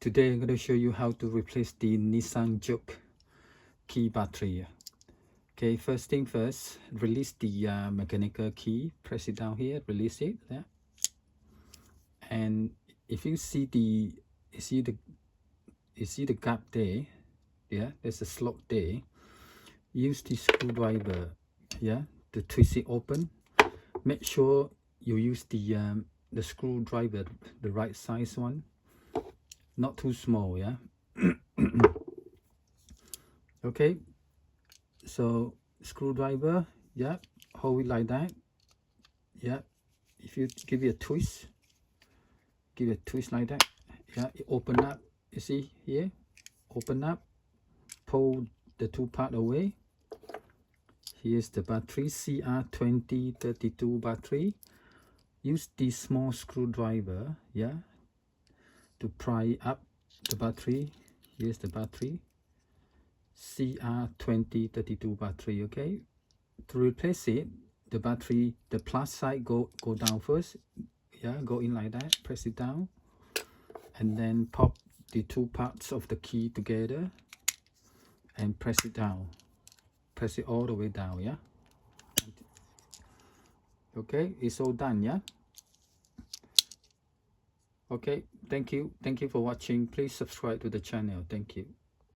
Today I'm going to show you how to replace the Nissan Juke key battery. Okay, first thing first, release the mechanical key. Press it down here, release it. Yeah. And if you see the gap there, yeah, there's a slot there. Use the screwdriver, yeah, to twist it open. Make sure you use the screwdriver, the right size one, not too small, yeah. Okay, so screwdriver, yeah, hold it like that, yeah. If you give it a twist, like that, yeah, it open up. You see here, open up, pull the two part away. Here's the battery, CR2032 battery. Use the small screwdriver, yeah, to pry up the battery. Here's the battery, CR2032 battery. Okay, to replace it, the battery, the plus side go down first, yeah, go in like that, press it down, and then pop the two parts of the key together and press it down, press it all the way down, yeah. Okay, it's all done, yeah. Okay, thank you for watching. Please subscribe to the channel. Thank you.